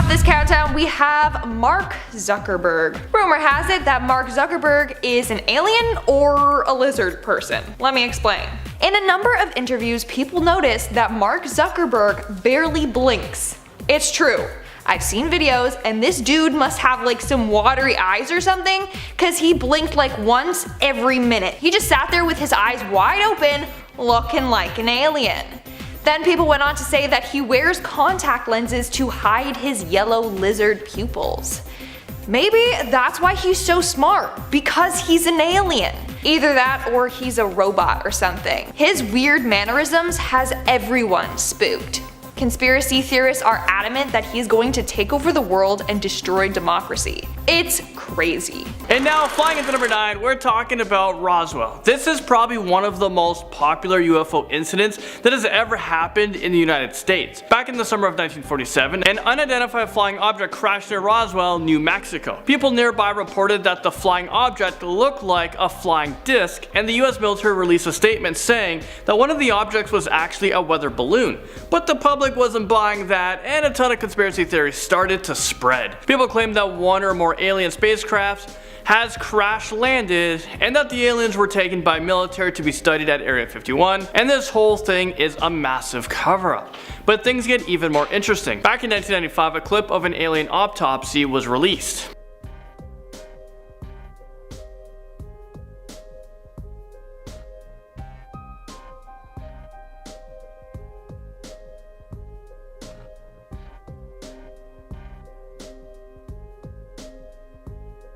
off this countdown, we have Mark Zuckerberg. Rumor has it that Mark Zuckerberg is an alien or a lizard person. Let me explain. In a number of interviews, people notice that Mark Zuckerberg barely blinks. It's true. I've seen videos and this dude must have like some watery eyes or something, cause he blinked like once every minute. He just sat there with his eyes wide open, looking like an alien. Then people went on to say that he wears contact lenses to hide his yellow lizard pupils. Maybe that's why he's so smart, because he's an alien. Either that or he's a robot or something. His weird mannerisms has everyone spooked. Conspiracy theorists are adamant that he's going to take over the world and destroy democracy. It's crazy. And now, flying into number 9, we're talking about Roswell. This is probably one of the most popular UFO incidents that has ever happened in the United States. Back in the summer of 1947, an unidentified flying object crashed near Roswell, New Mexico. People nearby reported that the flying object looked like a flying disc, and the US military released a statement saying that one of the objects was actually a weather balloon. But the public wasn't buying that, and a ton of conspiracy theories started to spread. People claimed that one or more alien spacecrafts has crash landed, and that the aliens were taken by military to be studied at Area 51, and this whole thing is a massive cover-up. But things get even more interesting. Back in 1995, a clip of an alien autopsy was released.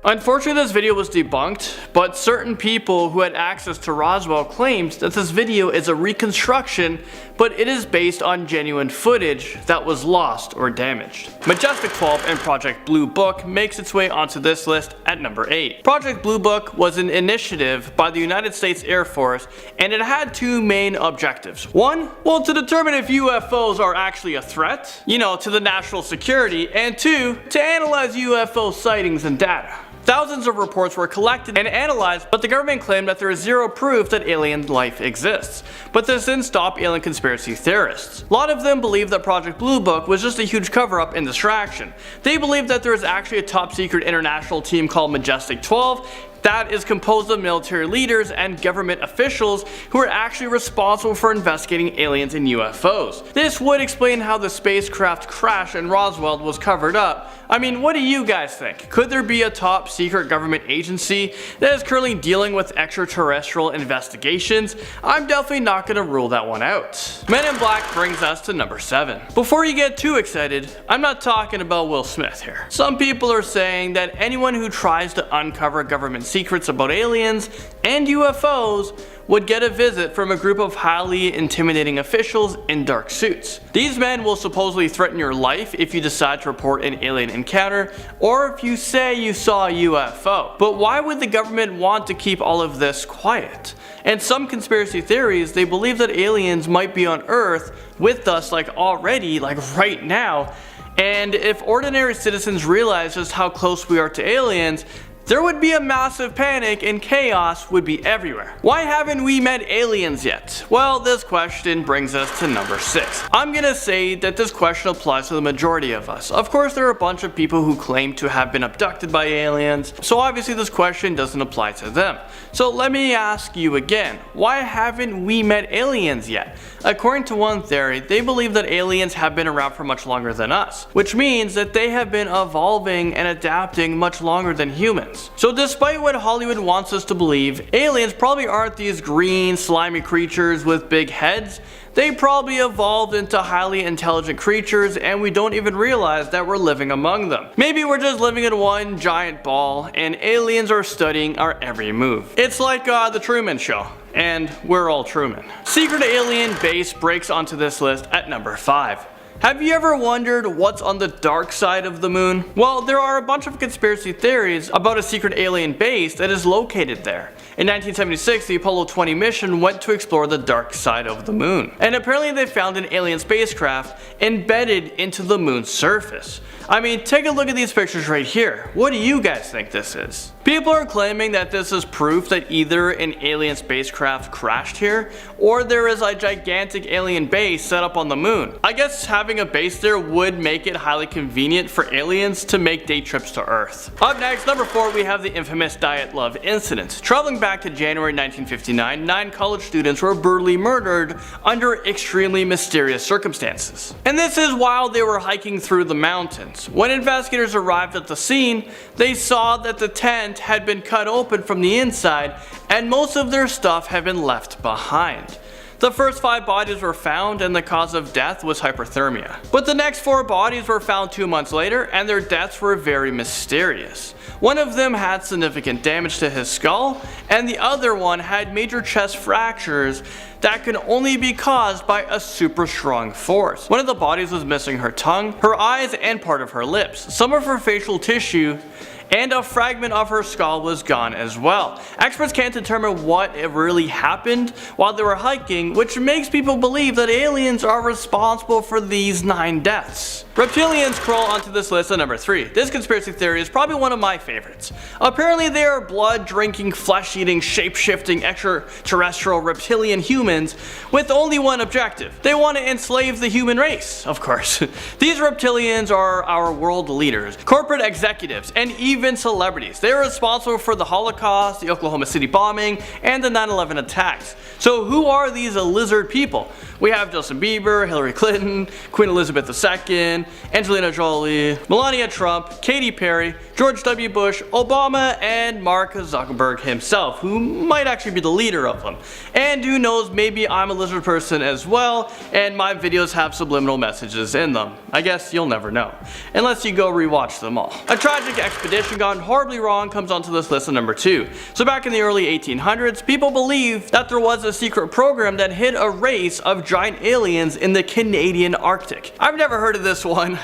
Unfortunately, this video was debunked, but certain people who had access to Roswell claimed that this video is a reconstruction, but it is based on genuine footage that was lost or damaged. Majestic 12 and Project Blue Book makes its way onto this list at number 8. Project Blue Book was an initiative by the United States Air Force, and it had two main objectives. One, well, to determine if UFOs are actually a threat, to the national security, and two, to analyze UFO sightings and data. Thousands of reports were collected and analyzed, but the government claimed that there is zero proof that alien life exists. But this didn't stop alien conspiracy theorists. A lot of them believe that Project Blue Book was just a huge cover-up and distraction. They believe that there is actually a top-secret international team called Majestic 12 that is composed of military leaders and government officials who are actually responsible for investigating aliens and UFOs. This would explain how the spacecraft crash in Roswell was covered up. I mean, what do you guys think? Could there be a top secret government agency that is currently dealing with extraterrestrial investigations? I'm definitely not going to rule that one out. Men in Black brings us to number 7. Before you get too excited, I'm not talking about Will Smith here. Some people are saying that anyone who tries to uncover government secrets about aliens and UFOs would get a visit from a group of highly intimidating officials in dark suits. These men will supposedly threaten your life if you decide to report an alien encounter or if you say you saw a UFO. But why would the government want to keep all of this quiet? And some conspiracy theories, they believe that aliens might be on Earth with us already, right now. And if ordinary citizens realize just how close we are to aliens, there would be a massive panic and chaos would be everywhere. Why haven't we met aliens yet? Well, this question brings us to number 6. I'm gonna say that this question applies to the majority of us. Of course, there are a bunch of people who claim to have been abducted by aliens, so obviously this question doesn't apply to them. So let me ask you again, why haven't we met aliens yet? According to one theory, they believe that aliens have been around for much longer than us, which means that they have been evolving and adapting much longer than humans. So despite what Hollywood wants us to believe, aliens probably aren't these green, slimy creatures with big heads. They probably evolved into highly intelligent creatures and we don't even realize that we're living among them. Maybe we're just living in one giant ball and aliens are studying our every move. It's like the Truman Show. And we're all Truman. Secret alien base breaks onto this list at number 5. Have you ever wondered what's on the dark side of the moon? Well, there are a bunch of conspiracy theories about a secret alien base that is located there. In 1976, the Apollo 20 mission went to explore the dark side of the moon, and apparently they found an alien spacecraft embedded into the moon's surface. I mean, take a look at these pictures right here. What do you guys think this is? People are claiming that this is proof that either an alien spacecraft crashed here, or there is a gigantic alien base set up on the moon. I guess having a base there would make it highly convenient for aliens to make day trips to Earth. Up next, number 4, we have the infamous Dyatlov incident. Traveling back to January 1959, 9 college students were brutally murdered under extremely mysterious circumstances. And this is while they were hiking through the mountains. When investigators arrived at the scene, they saw that the tent had been cut open from the inside and most of their stuff had been left behind. The first 5 bodies were found and the cause of death was hyperthermia. But the next 4 bodies were found 2 months later and their deaths were very mysterious. One of them had significant damage to his skull and the other one had major chest fractures that can only be caused by a super strong force. One of the bodies was missing her tongue, her eyes, and part of her lips. Some of her facial tissue and a fragment of her skull was gone as well. Experts can't determine what really happened while they were hiking, which makes people believe that aliens are responsible for these 9 deaths. Reptilians crawl onto this list at number 3. This conspiracy theory is probably one of my favorites. Apparently they are blood-drinking, flesh-eating, shape-shifting, extraterrestrial reptilian humans with only one objective. They want to enslave the human race, of course. These reptilians are our world leaders, corporate executives, and even celebrities. They are responsible for the Holocaust, the Oklahoma City bombing, and the 9/11 attacks. So who are these lizard people? We have Justin Bieber, Hillary Clinton, Queen Elizabeth II, Angelina Jolie, Melania Trump, Katy Perry, George W. Bush, Obama, and Mark Zuckerberg himself, who might actually be the leader of them. And who knows, maybe I'm a lizard person as well, and my videos have subliminal messages in them. I guess you'll never know, unless you go rewatch them all. A tragic expedition gone horribly wrong comes onto this list at number 2. So back in the early 1800s, people believed that there was a secret program that hid a race of giant aliens in the Canadian Arctic. I've never heard of this one.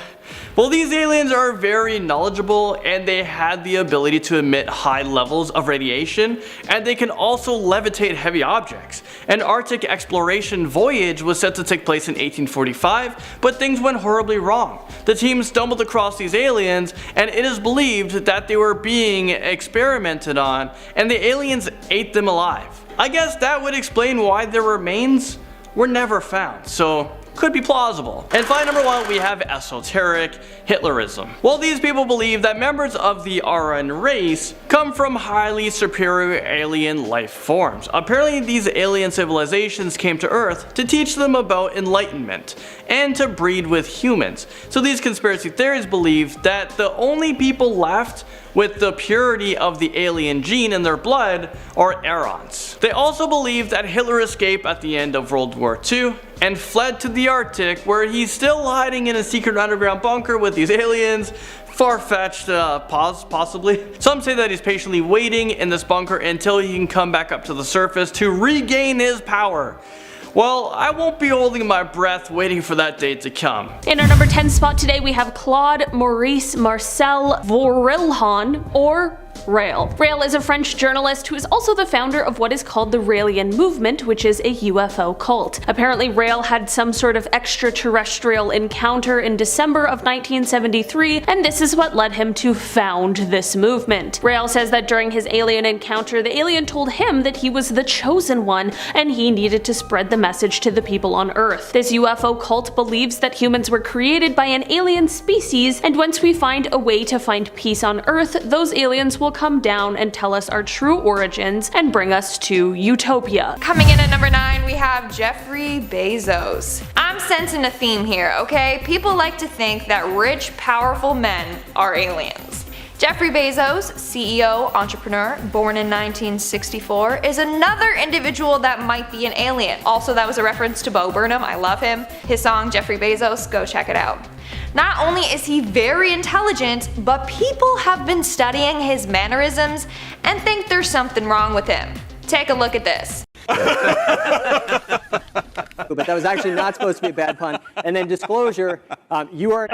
Well, these aliens are very knowledgeable and they had the ability to emit high levels of radiation, and they can also levitate heavy objects. An Arctic exploration voyage was set to take place in 1845, but things went horribly wrong. The team stumbled across these aliens and it is believed that they were being experimented on and the aliens ate them alive. I guess that would explain why their remains were never found, so could be plausible. And finally, number 1, we have esoteric hitlerism. Well, these people believe that members of the Aryan race come from highly superior alien life forms. Apparently these alien civilizations came to Earth to teach them about enlightenment and to breed with humans. So these conspiracy theories believe that the only people left with the purity of the alien gene in their blood are Aryans. They also believe that Hitler escaped at the end of World War II and fled to the Arctic, where he's still hiding in a secret underground bunker with these aliens. Far-fetched, possibly. Some say that he's patiently waiting in this bunker until he can come back up to the surface to regain his power. Well, I won't be holding my breath waiting for that day to come. In our number 10 spot today, we have Claude Maurice Marcel Vorilhon, or Rael. Rael is a French journalist who is also the founder of what is called the Raelian movement, which is a UFO cult. Apparently, Rael had some sort of extraterrestrial encounter in December of 1973, and this is what led him to found this movement. Rael says that during his alien encounter, the alien told him that he was the chosen one, and he needed to spread the message to the people on Earth. This UFO cult believes that humans were created by an alien species, and once we find a way to find peace on Earth, those aliens will come down and tell us our true origins and bring us to utopia. Coming in at number 9, we have Jeffrey Bezos. I'm sensing a theme here, okay? People like to think that rich, powerful men are aliens. Jeffrey Bezos, CEO, entrepreneur, born in 1964, is another individual that might be an alien. Also, that was a reference to Bo Burnham. I love him. His song Jeffrey Bezos, go check it out. Not only is he very intelligent, but people have been studying his mannerisms and think there's something wrong with him. Take a look at this. But that was actually not supposed to be a bad pun. And then disclosure, you are...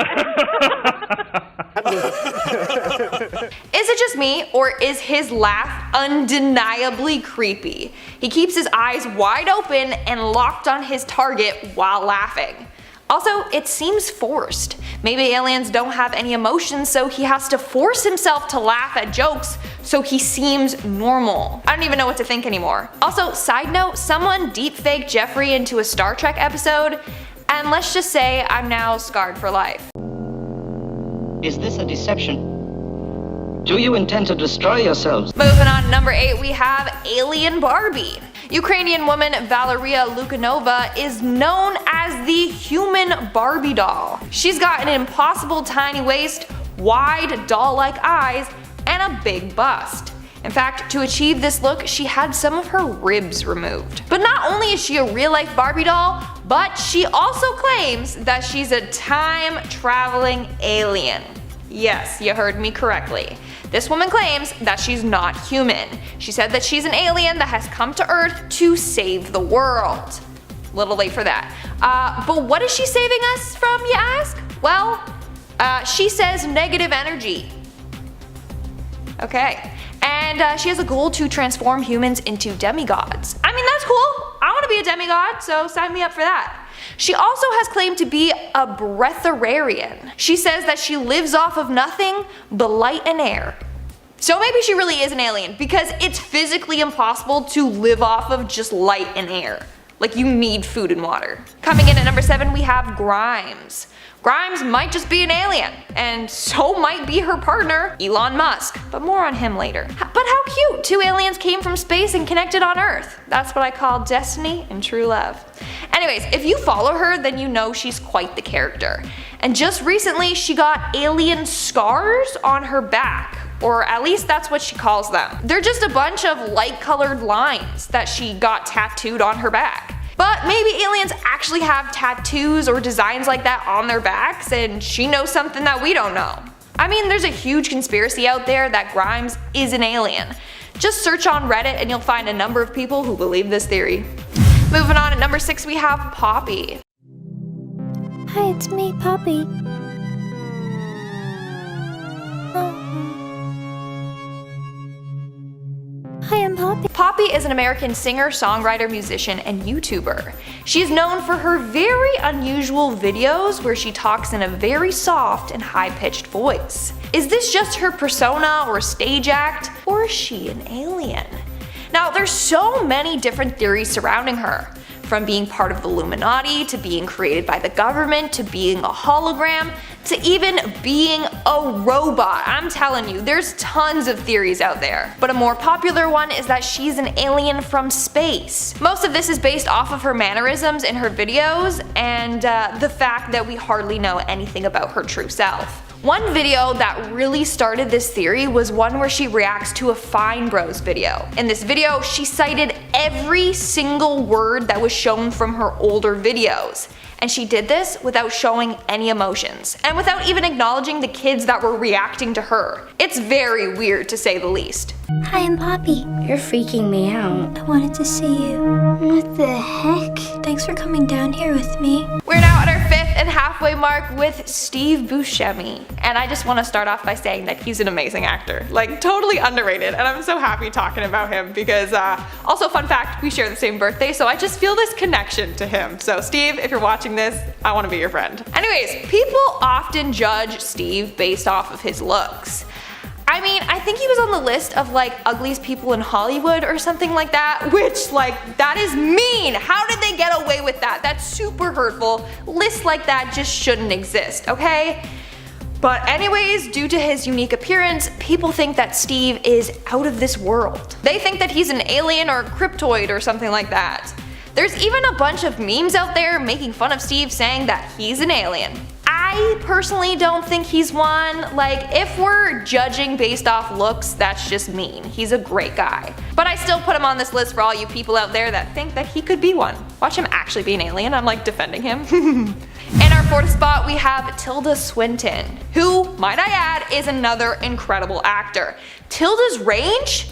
Is it just me, or is his laugh undeniably creepy. He keeps his eyes wide open and locked on his target while laughing. Also, it seems forced. Maybe aliens don't have any emotions, so he has to force himself to laugh at jokes so he seems normal. I don't even know what to think anymore. Also, side note, someone deepfaked Jeffrey into a Star Trek episode, and let's just say I'm now scarred for life. Is this a deception? Do you intend to destroy yourselves? Moving on to number 8, we have Alien Barbie. Ukrainian woman Valeria Lukyanova is known as the human Barbie doll. She's got an impossible tiny waist, wide doll-like eyes, and a big bust. In fact, to achieve this look, she had some of her ribs removed. But not only is she a real-life Barbie doll, but she also claims that she's a time-traveling alien. Yes, you heard me correctly. This woman claims that she's not human. She said that she's an alien that has come to Earth to save the world. Little late for that. But what is she saving us from, you ask? Well, she says negative energy. Okay. And she has a goal to transform humans into demigods. I mean, that's cool. I want to be a demigod, so sign me up for that. She also has claimed to be a breatharian. She says that she lives off of nothing but light and air. So maybe she really is an alien, because it's physically impossible to live off of just light and air. Like, you need food and water. Coming in at number 7, we have Grimes. Grimes might just be an alien, and so might be her partner, Elon Musk, but more on him later. But how cute! 2 aliens came from space and connected on Earth. That's what I call destiny and true love. Anyways, if you follow her, then you know she's quite the character. And just recently, she got alien scars on her back. Or at least that's what she calls them. They're just a bunch of light-colored lines that she got tattooed on her back. But maybe aliens actually have tattoos or designs like that on their backs, and she knows something that we don't know. I mean, there's a huge conspiracy out there that Grimes is an alien. Just search on Reddit and you'll find a number of people who believe this theory. Moving on, at number 6 we have Poppy. Hi, it's me, Poppy. Hi, I'm Poppy. Poppy is an American singer, songwriter, musician, and YouTuber. She is known for her very unusual videos where she talks in a very soft and high-pitched voice. Is this just her persona or stage act, or is she an alien? Now, there's so many different theories surrounding her. From being part of the Illuminati, to being created by the government, to being a hologram, to even being a robot. I'm telling you, there's tons of theories out there. But a more popular one is that she's an alien from space. Most of this is based off of her mannerisms in her videos and the fact that we hardly know anything about her true self. One video that really started this theory was one where she reacts to a Fine Bros video. In this video, she cited every single word that was shown from her older videos. And she did this without showing any emotions, and without even acknowledging the kids that were reacting to her. It's very weird, to say the least. Hi, I'm Poppy. You're freaking me out. I wanted to see you. What the heck? Thanks for coming down here with me. We're now at our 5th and halfway mark with Steve Buscemi. And I just want to start off by saying that he's an amazing actor. Like, totally underrated, and I'm so happy talking about him because, also fun fact, we share the same birthday, so I just feel this connection to him. So Steve, if you're watching this, I want to be your friend. Anyways, people often judge Steve based off of his looks. I mean, I think he was on the list of like ugliest people in Hollywood or something like that, which like, that is mean. How did they get away with that? That's super hurtful. Lists like that just shouldn't exist, okay? But anyways, due to his unique appearance, people think that Steve is out of this world. They think that he's an alien or a cryptoid or something like that. There's even a bunch of memes out there making fun of Steve, saying that he's an alien. I personally don't think he's one. Like, if we're judging based off looks, that's just mean. He's a great guy. But I still put him on this list for all you people out there that think that he could be one. Watch him actually be an alien. I'm like defending him. In our 4th spot, we have Tilda Swinton, who, might I add, is another incredible actor. Tilda's range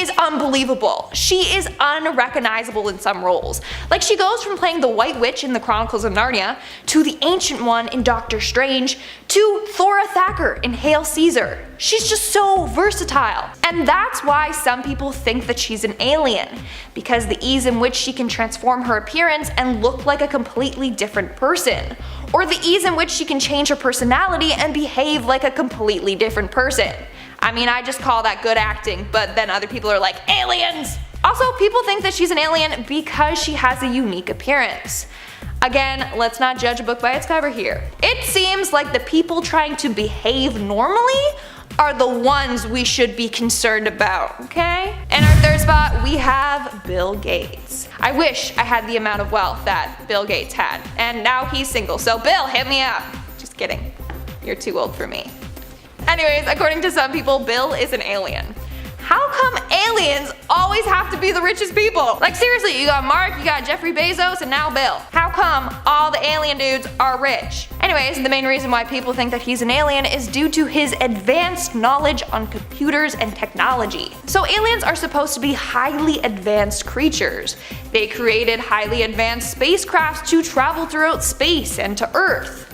is unbelievable. She is unrecognizable in some roles. Like, she goes from playing the White Witch in the Chronicles of Narnia, to the Ancient One in Doctor Strange, to Thora Thacker in Hail Caesar. She's just so versatile. And that's why some people think that she's an alien, because the ease in which she can transform her appearance and look like a completely different person, or the ease in which she can change her personality and behave like a completely different person. I mean, I just call that good acting, but then other people are like, aliens! Also, people think that she's an alien because she has a unique appearance. Again, let's not judge a book by its cover here. It seems like the people trying to behave normally are the ones we should be concerned about, okay? In our third spot, we have Bill Gates. I wish I had the amount of wealth that Bill Gates had, and now he's single, so Bill, hit me up. Just kidding. You're too old for me. Anyways, according to some people, Bill is an alien. How come aliens always have to be the richest people? Like, seriously, you got Mark, you got Jeffrey Bezos, and now Bill. How come all the alien dudes are rich? Anyways, the main reason why people think that he's an alien is due to his advanced knowledge on computers and technology. So aliens are supposed to be highly advanced creatures. They created highly advanced spacecrafts to travel throughout space and to Earth.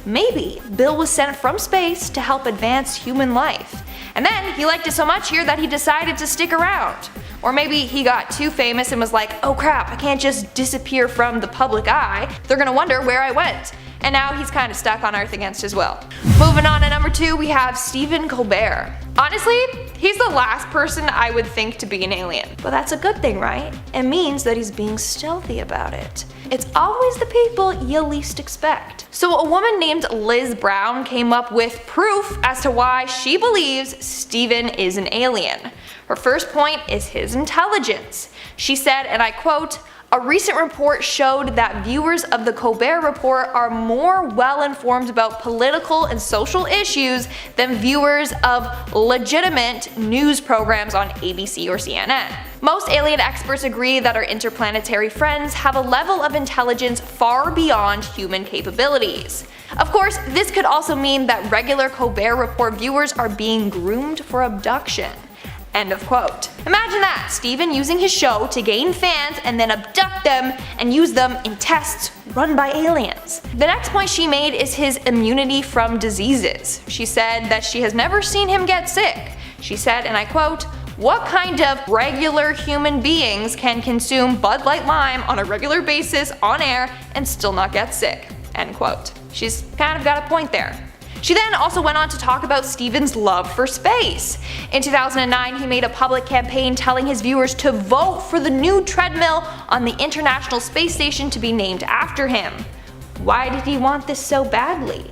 Maybe Bill was sent from space to help advance human life. And then he liked it so much here that he decided to stick around. Or maybe he got too famous and was like, oh crap, I can't just disappear from the public eye. They're gonna wonder where I went. And now he's kind of stuck on Earth against his will. Moving on to number 2, we have Stephen Colbert. Honestly, he's the last person I would think to be an alien. But that's a good thing, right? It means that he's being stealthy about it. It's always the people you least expect. So a woman named Liz Brown came up with proof as to why she believes Stephen is an alien. Her first point is his intelligence. She said, and I quote, "A recent report showed that viewers of the Colbert Report are more well informed about political and social issues than viewers of legitimate news programs on ABC or CNN. Most alien experts agree that our interplanetary friends have a level of intelligence far beyond human capabilities. Of course, this could also mean that regular Colbert Report viewers are being groomed for abduction." End of quote. Imagine that, Stephen using his show to gain fans and then abduct them and use them in tests run by aliens. The next point she made is his immunity from diseases. She said that she has never seen him get sick. She said, and I quote, "What kind of regular human beings can consume Bud Light Lime on a regular basis on air and still not get sick?" End quote. She's kind of got a point there. She then also went on to talk about Stephen's love for space. In 2009, he made a public campaign telling his viewers to vote for the new treadmill on the International Space Station to be named after him. Why did he want this so badly?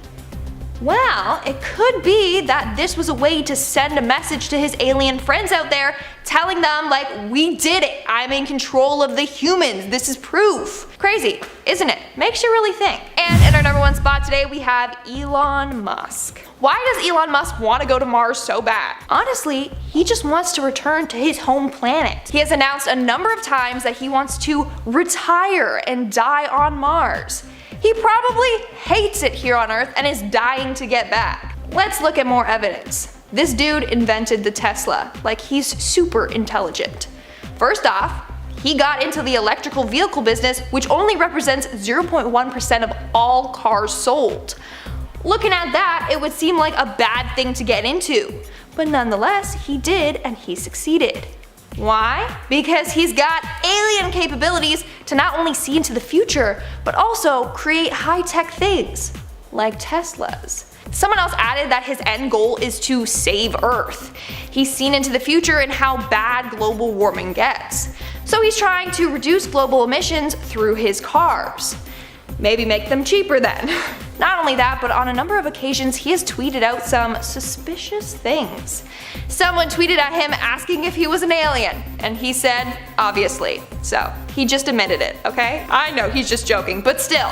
Well, it could be that this was a way to send a message to his alien friends out there, telling them like, we did it, I'm in control of the humans, this is proof. Crazy, isn't it? Makes you really think. And in our number 1 spot today we have Elon Musk. Why does Elon Musk want to go to Mars so bad? Honestly, he just wants to return to his home planet. He has announced a number of times that he wants to retire and die on Mars. He probably hates it here on Earth and is dying to get back. Let's look at more evidence. This dude invented the Tesla, like he's super intelligent. First off, he got into the electrical vehicle business, which only represents 0.1% of all cars sold. Looking at that, it would seem like a bad thing to get into, but nonetheless, he did and he succeeded. Why? Because he's got alien capabilities to not only see into the future, but also create high-tech things, like Teslas. Someone else added that his end goal is to save Earth. He's seen into the future and how bad global warming gets. So he's trying to reduce global emissions through his cars. Maybe make them cheaper then. Not only that, but on a number of occasions he has tweeted out some suspicious things. Someone tweeted at him asking if he was an alien, and he said, obviously. So, he just admitted it, okay? I know he's just joking, but still.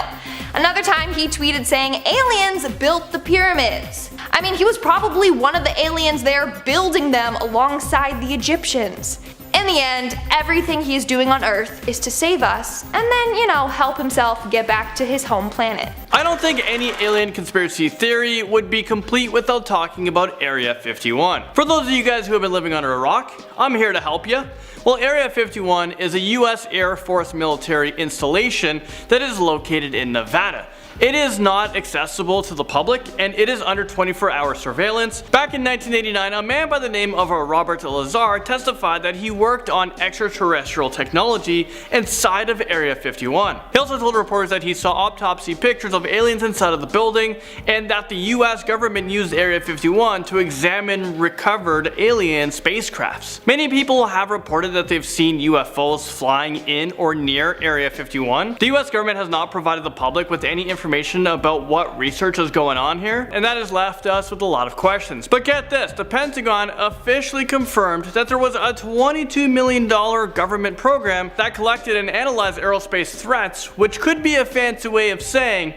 Another time he tweeted saying aliens built the pyramids. I mean, he was probably one of the aliens there building them alongside the Egyptians. In the end, everything he's doing on Earth is to save us, and then, help himself get back to his home planet. I don't think any alien conspiracy theory would be complete without talking about Area 51. For those of you guys who have been living under a rock, I'm here to help you. Well, Area 51 is a US Air Force military installation that is located in Nevada. It is not accessible to the public, and it is under 24-hour surveillance. Back in 1989, a man by the name of Robert Lazar testified that he worked on extraterrestrial technology inside of Area 51. He also told reporters that he saw autopsy pictures of aliens inside of the building, and that the US government used Area 51 to examine recovered alien spacecrafts. Many people have reported that they've seen UFOs flying in or near Area 51. The US government has not provided the public with any information about what research is going on here, and that has left us with a lot of questions. But get this, the Pentagon officially confirmed that there was a $22 million government program that collected and analyzed aerospace threats, which could be a fancy way of saying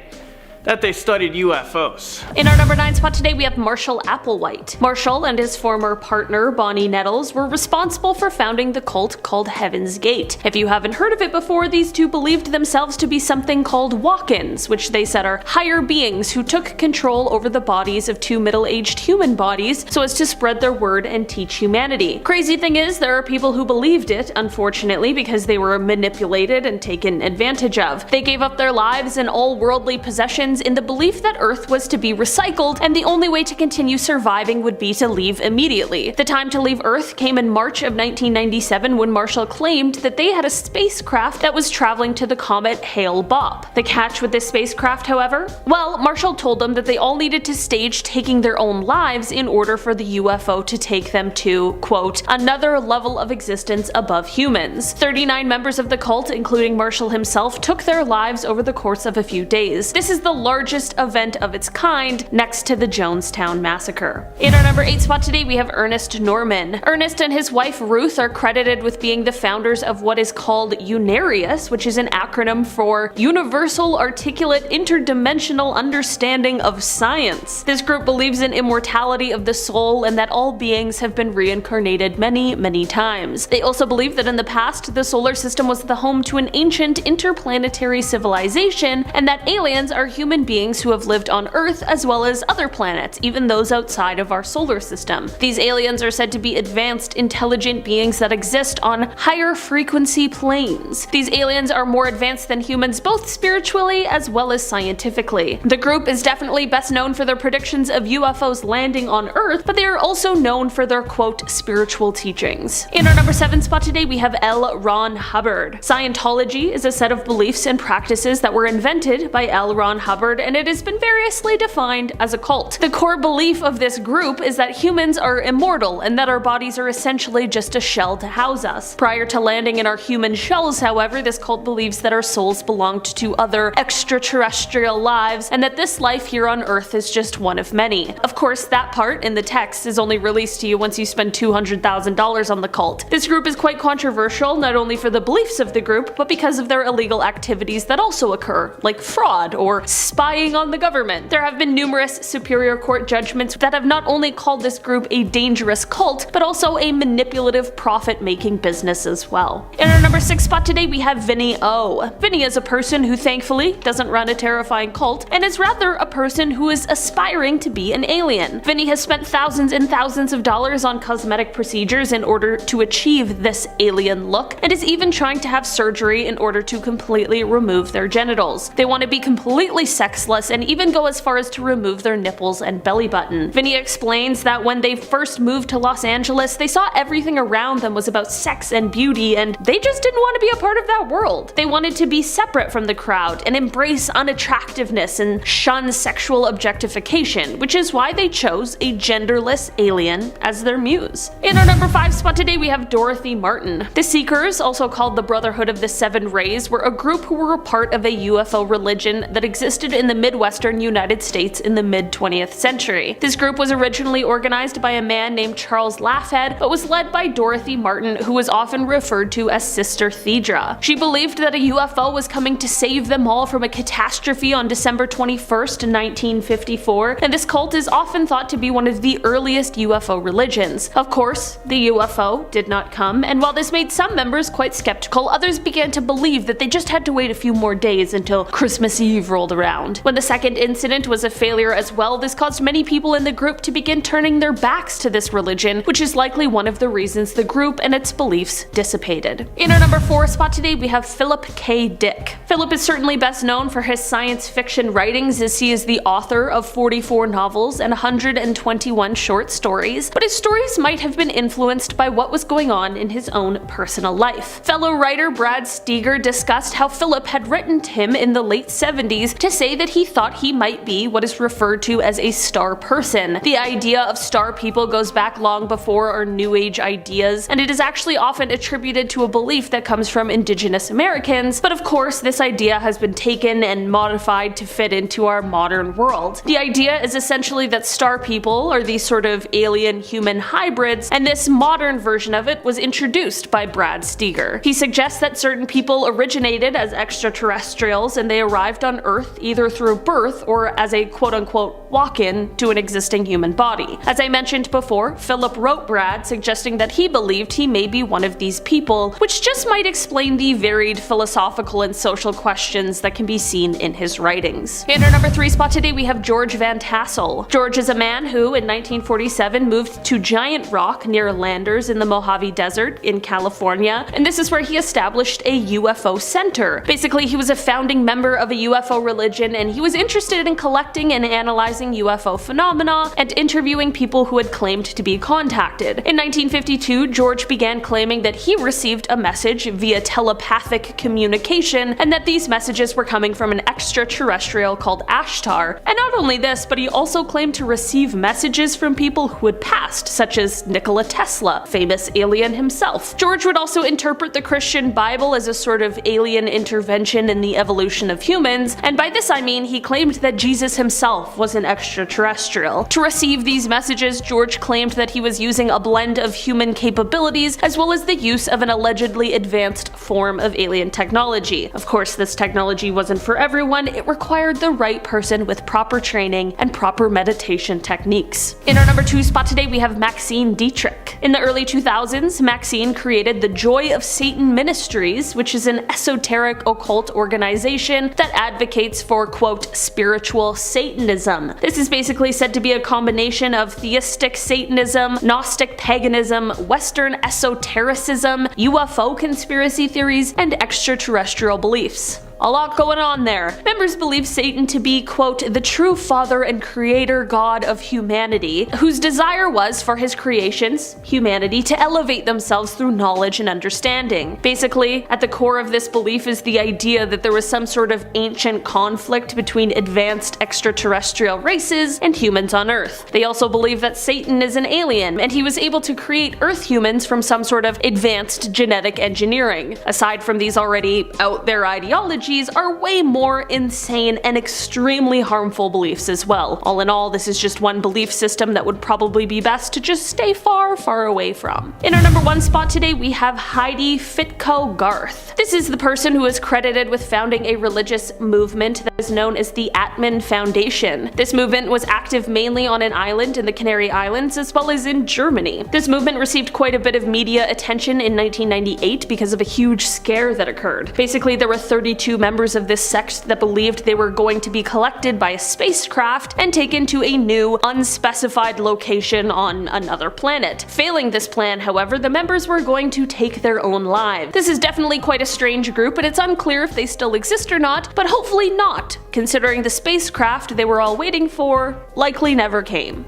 that they studied UFOs. In our number 9 spot today, we have Marshall Applewhite. Marshall and his former partner, Bonnie Nettles, were responsible for founding the cult called Heaven's Gate. If you haven't heard of it before, these two believed themselves to be something called walk-ins, which they said are higher beings who took control over the bodies of two middle-aged human bodies so as to spread their word and teach humanity. Crazy thing is, there are people who believed it, unfortunately, because they were manipulated and taken advantage of. They gave up their lives and all worldly possessions in the belief that Earth was to be recycled, and the only way to continue surviving would be to leave immediately. The time to leave Earth came in March of 1997 when Marshall claimed that they had a spacecraft that was traveling to the comet Hale-Bopp. The catch with this spacecraft, however? Well, Marshall told them that they all needed to stage taking their own lives in order for the UFO to take them to, quote, another level of existence above humans. 39 members of the cult, including Marshall himself, took their lives over the course of a few days. This is the largest event of its kind, next to the Jonestown Massacre. In our number 8 spot today, we have Ernest Norman. Ernest and his wife Ruth are credited with being the founders of what is called UNARIUS, which is an acronym for Universal Articulate Interdimensional Understanding of Science. This group believes in immortality of the soul and that all beings have been reincarnated many, many times. They also believe that in the past, the solar system was the home to an ancient interplanetary civilization, and that aliens are human beings who have lived on Earth as well as other planets, even those outside of our solar system. These aliens are said to be advanced, intelligent beings that exist on higher frequency planes. These aliens are more advanced than humans both spiritually as well as scientifically. The group is definitely best known for their predictions of UFOs landing on Earth, but they are also known for their, quote, spiritual teachings. In our number 7 spot today, we have L. Ron Hubbard. Scientology is a set of beliefs and practices that were invented by L. Ron Hubbard, and it has been variously defined as a cult. The core belief of this group is that humans are immortal and that our bodies are essentially just a shell to house us. Prior to landing in our human shells, however, this cult believes that our souls belonged to other extraterrestrial lives and that this life here on Earth is just one of many. Of course, that part in the text is only released to you once you spend $200,000 on the cult. This group is quite controversial, not only for the beliefs of the group, but because of their illegal activities that also occur, like fraud or spying on the government. There have been numerous Superior Court judgments that have not only called this group a dangerous cult, but also a manipulative profit-making business as well. In our number 6 spot today, we have Vinny O. Vinny is a person who thankfully doesn't run a terrifying cult, and is rather a person who is aspiring to be an alien. Vinny has spent thousands and thousands of dollars on cosmetic procedures in order to achieve this alien look, and is even trying to have surgery in order to completely remove their genitals. They want to be completely sexless and even go as far as to remove their nipples and belly button. Vinny explains that when they first moved to Los Angeles, they saw everything around them was about sex and beauty, and they just didn't want to be a part of that world. They wanted to be separate from the crowd and embrace unattractiveness and shun sexual objectification, which is why they chose a genderless alien as their muse. In our number 5 spot today, we have Dorothy Martin. The Seekers, also called the Brotherhood of the Seven Rays, were a group who were a part of a UFO religion that existed existed in the Midwestern United States in the mid-20th century. This group was originally organized by a man named Charles Laffhead, but was led by Dorothy Martin, who was often referred to as Sister Thedra. She believed that a UFO was coming to save them all from a catastrophe on December 21st, 1954, and this cult is often thought to be one of the earliest UFO religions. Of course, the UFO did not come, and while this made some members quite skeptical, others began to believe that they just had to wait a few more days until Christmas Eve rolled around. When the second incident was a failure as well, this caused many people in the group to begin turning their backs to this religion, which is likely one of the reasons the group and its beliefs dissipated. In our number 4 spot today, we have Philip K. Dick. Philip is certainly best known for his science fiction writings, as he is the author of 44 novels and 121 short stories, but his stories might have been influenced by what was going on in his own personal life. Fellow writer Brad Steger discussed how Philip had written to him in the late 70s to say that he thought he might be what is referred to as a star person. The idea of star people goes back long before our New Age ideas, and it is actually often attributed to a belief that comes from Indigenous Americans, but of course this idea has been taken and modified to fit into our modern world. The idea is essentially that star people are these sort of alien-human hybrids, and this modern version of it was introduced by Brad Steger. He suggests that certain people originated as extraterrestrials and they arrived on Earth either through birth or as a quote-unquote walk-in to an existing human body. As I mentioned before, Philip wrote Brad suggesting that he believed he may be one of these people, which just might explain the varied philosophical and social questions that can be seen in his writings. In our number 3 spot today, we have George Van Tassel. George is a man who, in 1947, moved to Giant Rock near Landers in the Mojave Desert in California, and this is where he established a UFO center. Basically, he was a founding member of a UFO religion, and he was interested in collecting and analyzing UFO phenomena and interviewing people who had claimed to be contacted. In 1952, George began claiming that he received a message via telepathic communication, and that these messages were coming from an extraterrestrial called Ashtar. And not only this, but he also claimed to receive messages from people who had passed, such as Nikola Tesla, famous alien himself. George would also interpret the Christian Bible as a sort of alien intervention in the evolution of humans, and by this I mean he claimed that Jesus himself was an extraterrestrial. To receive these messages, George claimed that he was using a blend of human capabilities as well as the use of an allegedly advanced form of alien technology. Of course, this technology wasn't for everyone, it required the right person with proper training and proper meditation techniques. In our number 2 spot today, we have Maxine Dietrich. In the early 2000s, Maxine created the Joy of Satan Ministries, which is an esoteric occult organization that advocates for, quote, spiritual Satanism. This is basically said to be a combination of theistic Satanism, Gnostic paganism, Western esotericism, UFO conspiracy theories, and extraterrestrial beliefs. A lot going on there. Members believe Satan to be, quote, the true father and creator god of humanity, whose desire was for his creations, humanity, to elevate themselves through knowledge and understanding. Basically, at the core of this belief is the idea that there was some sort of ancient conflict between advanced extraterrestrial races and humans on Earth. They also believe that Satan is an alien, and he was able to create Earth humans from some sort of advanced genetic engineering. Aside from these already out there ideologies, are way more insane and extremely harmful beliefs as well. All in all, this is just one belief system that would probably be best to just stay far, far away from. In our number 1 spot today, we have Heidi Fitko Garth. This is the person who is credited with founding a religious movement that is known as the Atman Foundation. This movement was active mainly on an island in the Canary Islands as well as in Germany. This movement received quite a bit of media attention in 1998 because of a huge scare that occurred. Basically, there were 32 members of this sect that believed they were going to be collected by a spacecraft and taken to a new, unspecified location on another planet. Failing this plan, however, the members were going to take their own lives. This is definitely quite a strange group, and it's unclear if they still exist or not, but hopefully not, considering the spacecraft they were all waiting for likely never came.